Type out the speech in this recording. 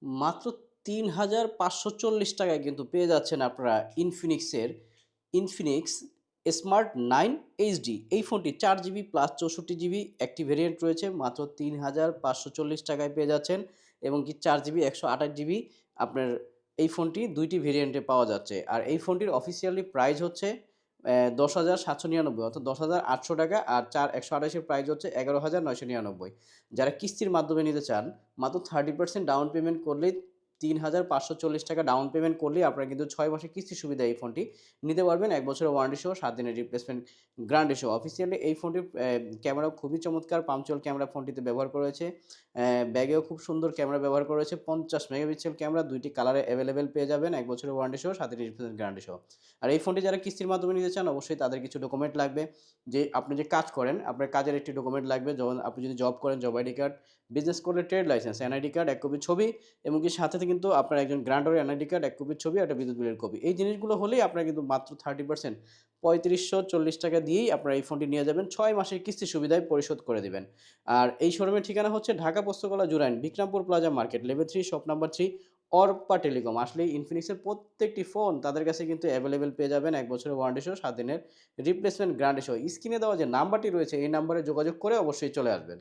মাত্র ৩,৫৪০ টাকায় কিন্তু পেয়ে যাচ্ছেন আপনারা ইনফিনিক্স স্মার্ট 9 এইচডি। এই ফোনটি ৪ জিবি প্লাস ৬৪ জিবি একটি ভেরিয়েন্ট রয়েছে। মাত্র ৩,৫৪০ টাকায় পেয়ে যাচ্ছেন এবং কি ৪ জিবি ১২৮ জিবি আপনার এই ফোনটি ২ টি ভেরিয়েন্টে পাওয়া যাচ্ছে। আর এই ফোনটির অফিসিয়ালি প্রাইস হচ্ছে ১০,৭৯৯ অর্থাৎ ১০,৮০০ টাকা আর ১২৮ এর প্রাইস হচ্ছে ১১,৯৯৯। যারা কিস্তির মাধ্যমে নিতে চান মাত্র 30% ডাউন পেমেন্ট করলেই ৩,৫৪০ টাকা ডাউন পেমেন্ট করলেই আপনারা কিন্তু ৬ মাসের কিস্তি সুবিধায় এই ফোনটি নিতে পারবেন। ১ বছরের ওয়ারেন্টি সহ ৭ দিনের রিপ্লেসমেন্ট গ্যারান্টি সহ। অফিসিয়ালি এই ফোনটির ক্যামেরা খুবই চমৎকার, পাঞ্চুয়াল ক্যামেরা ফোনটিতে ব্যবহার করা হয়েছে। ব্যাগেও খুব সুন্দর ক্যামেরা ব্যবহার করা হয়েছে। ৫০ মেগাপিক্সেল ক্যামেরা ২ টি কালারে এভেইলেবল পেয়ে যাবেন ১ বছরের ওয়ারেন্টি সহ ৭ দিনের রিপ্লেসমেন্ট গ্যারান্টি সহ। আর এই ফোনটি যারা কিস্তির মাধ্যমে নিতে চান অবশ্যই তাদের কিছু ডকুমেন্ট লাগবে। যে আপনি যে কাজ করেন, আপনার কাজের একটি ডকুমেন্ট লাগবে। যেমন আপনি যদি জব করেন জব আইডি কার্ড, বিজনেস করলে trade licence, NID card, ১ copy ছবি এবং কি সাথে কিন্তু আপনার একজন গ্রান্টরের এনআইডি কার্ড, ১ কপি ছবি, একটা বিদ্যুৎ বিলের কপি। এই জিনিসগুলো হলেই আপনারা কিন্তু মাত্র 30% ৳৩৫৪০ দিয়েই আপনারা এই ফোনটি নিয়ে যাবেন। ৬ মাসের কিস্তি সুবিধায় পরিশোধ করে দিবেন। আর এই শোরুমের ঠিকানা হচ্ছে Dhaka Postogola Jurain Bikrampur plaza market level ৩ shop number ৩ Arpa telecom. আসলেই ইনফিনিক্সের প্রত্যেকটি ফোন তাদের কাছে কিন্তু এভেইলেবল পেয়ে যাবেন ১ বছরের ওয়ারেন্টি সহ ৭ দিনের রিপ্লেসমেন্ট গ্যারান্টি সহ। স্ক্রিনে দেওয়া যে নাম্বারটি রয়েছে এই নাম্বারে যোগাযোগ করে অবশ্যই চলে আসবেন।